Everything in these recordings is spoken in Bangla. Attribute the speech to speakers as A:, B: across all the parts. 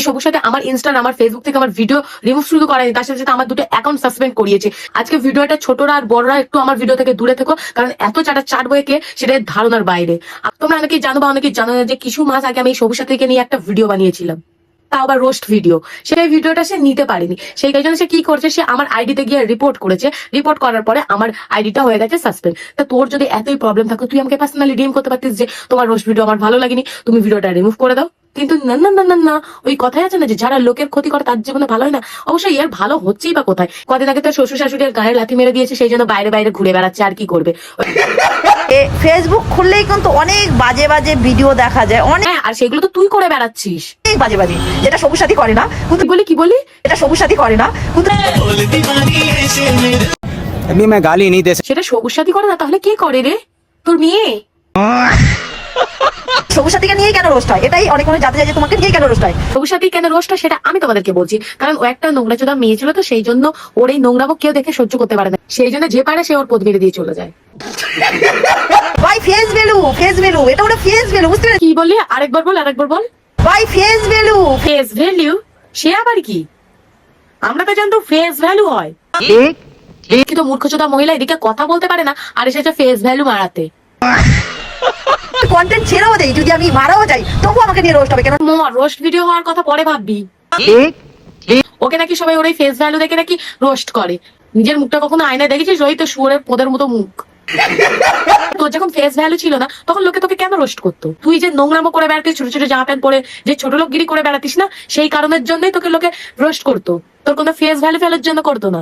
A: সবুজ সাথে আমার ইনস্টা আমার ফেসবুক থেকে আমার ভিডিও রিমুভ শুরু করায়নি, তার সাথে সাথে আমার দুটো অ্যাকাউন্ট সাসপেন্ড করিয়েছে। আজকে ভিডিওটা ছোটরা আর বড়রা একটু আমার ভিডিও থেকে দূরে থেকো, কারণ এত চাটবো একে সেটা ধারণার বাইরে। তোমরা অনেকেই জানো বা অনেকেই জানো না যে কিছু মাস আগে আমি এই সবুজ সাথীকে নিয়ে একটা ভিডিও বানিয়েছিলাম, তাও আবার রোস্ট ভিডিও। সেই ভিডিওটা সে নিতে পারেনি, সেই জন্য সে কি করছে, সে আমার আইডিতে গিয়ে রিপোর্ট করেছে। রিপোর্ট করার পরে আমার আইডিটা হয়ে গেছে সাসপেন্ড। তা তোর যদি এতই প্রবলেম থাকো, তুই আমাকে পার্সোনালি ডিএম করতে পারতিস যে তোমার রোস্ট ভিডিও আমার ভালো লাগেনি, তুমি ভিডিওটা রিমুভ করে দাও। কিন্তু না না না না না, ওই কথাই আছে না যে যারা লোকের ক্ষতি করে তার জীবনে ভালো হয় না। অবশ্যই এর ভালো হচ্ছেই বা কোথায়? কদিন আগে তো শ্বশুর শাশুড়ির গায়ে লাথি মেরে দিয়েছে, সেই জন্য বাইরে বাইরে ঘুরে বেড়াচ্ছে, আর কি করবে।
B: ফেসবুক খুললেই কিন্তু অনেক বাজে বাজে ভিডিও দেখা যায়, অনেক।
A: হ্যাঁ, আর সেগুলো তো তুই করে বেড়াচ্ছিস,
B: বাজে বাজে, যেটা সবুজ সাথী করে না।
A: কি বলি
B: এটা সবুজ সাথী করে না।
C: अभी मैं गाली नहीं दे
A: সেটা সবুজ সাথী করে না, তাহলে কে করে রে? তোর মেয়ে।
B: সবুজ সাথীকে নিয়ে কেন রোস্ট হয়, এটাই অনেক মানুষ জানতে চায় যে তোমাকে নিয়ে কেন রোস্ট হয়।
A: সবুজ সাথী কেন রোস্ট হয় সেটা আমি তোমাদেরকে বলছি, কারণ ও একটা নোংরা চোদা মেয়ে ছিল, তো সেই জন্য ওর এই নোংরামো কেউ দেখে সহ্য করতে পারে না, সেই জন্য যে পারে সে ওর পদ মেরে দিয়ে চলে যায়।
B: ভাই ফেস ভ্যালু, এটা ওটা ফেস ভ্যালু, বুঝতে পেরেছি।
A: কি বললি? আরেকবার বল।
B: ভাই ফেস ভ্যালু।
A: ফেস ভ্যালু সে আবার কি? আমরা তো জানতো ফেস ভ্যালু হয়। কিন্তু মূর্খচোদা মহিলা এদিকে কথা বলতে পারে না, আর এসেছে ফেস ভ্যালু মারাতে।
B: কন্টেন্ট ছেড়েও দেই, যদি আমি মারাও যাই তবু আমাকে নিয়ে রোস্ট হবে কেন?
A: রোস্ট ভিডিও হওয়ার কথা পরে ভাববি। ওকে নাকি সবাই ওর ফেস ভ্যালু দেখে নাকি রোস্ট করে। নিজের মুখটা কখনো আয়নায় দেখেছিস? ওই তো শুয়োরের পোদের মতো মুখ। তোর যখন ফেস ভ্যালু ছিল না, তখন লোকে তোকে কেন রোস্ট করতো? তুই যে নোংরামো করে বেড়াতিস, ছোট ছোট জামা প্যান্ট পরে যে ছোট লোকগিরি করে বেড়াতিস না, সেই কারণের জন্যই তোকে লোকে রোস্ট করতো, তোর কোনো ফেস ভ্যালু ফেলার জন্য করতো না।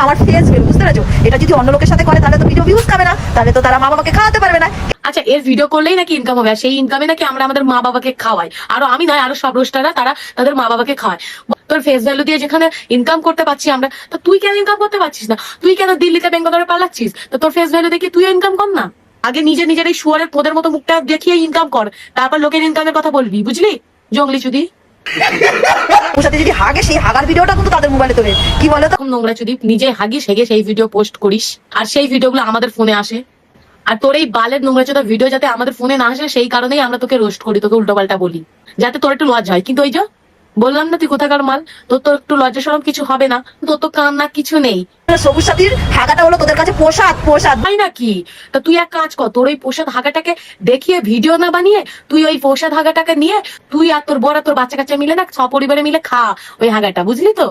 B: আমার ফেস ভ্যালু, বুঝতে পেরেছো? এটা যদি অন্য লোকের সাথে করে তাহলে তো ভিডিও ভিউজ পাবে না, তাহলে তো তারা মা বাবাকে খাওয়াতে পারবে না।
A: আচ্ছা, এর ভিডিও করলেই নাকি ইনকাম হবে, আর সেই ইনকামে নাকি আমরা আমাদের মা বাবাকে খাওয়াই। আরো আমি নয়, আরো সব রোস্টাররা তারা তাদের মা বাবাকে খাওয়ায়। তোর ফেস ভ্যালু দিয়ে যেখানে ইনকাম করতে পারছি আমরা, তো তুই কেন ইনকাম করতে পারছিস না? তুই কেন দিল্লিতে বেঙ্গালোরে পালাচ্ছিস? তো তোর ফেস ভ্যালু দেখে তুইও ইনকাম কর না। আগে নিজের এই শুয়ারের পোদের মতো মুখটা দেখিয়ে ইনকাম কর, তারপর লোকের ইনকামের কথা বলবি, বুঝলি জঙ্গলি চুদি।
B: ওর সাথে যদি হাগে, সেই হাগার ভিডিওটা কিন্তু তাদের মোবাইলে তোলে, কি বলে তো?
A: নোংরা চুদি, নিজে হাগিস হেগে সেই ভিডিও পোস্ট করিস, আর সেই ভিডিওগুলো আমাদের ফোনে আসে। আর তোর এই বালের নোংরা চোদা ভিডিও যাতে আমাদের ফোনে না আসে, সেই কারণেই আমরা তোকে রোস্ট করি, তোকে উল্টো পাল্টা বলি, যাতে তোর একটু লজ্জা হয়। কিন্তু ওই যে বললাম না, তুই কোথাকার মাল, তোর তো একটু লজ্জা শরম কিছু হবে না, তোর তো কান না কিছু নেই।
B: সবুজ সাথীর হাগাটা হলো তোদের কাছে প্রসাদ।
A: তাই নাকি? তা তুই এক কাজ কর, তোর ওই পোষাদ হাগাটাকে দেখিয়ে ভিডিও না বানিয়ে তুই ওই পোষাদ হাগাটাকে নিয়ে তুই আর তোর বড় তোর বাচ্চা কাচ্চা মিলে না, সপরিবারে মিলে খা ওই হাগাটা, বুঝলি তো?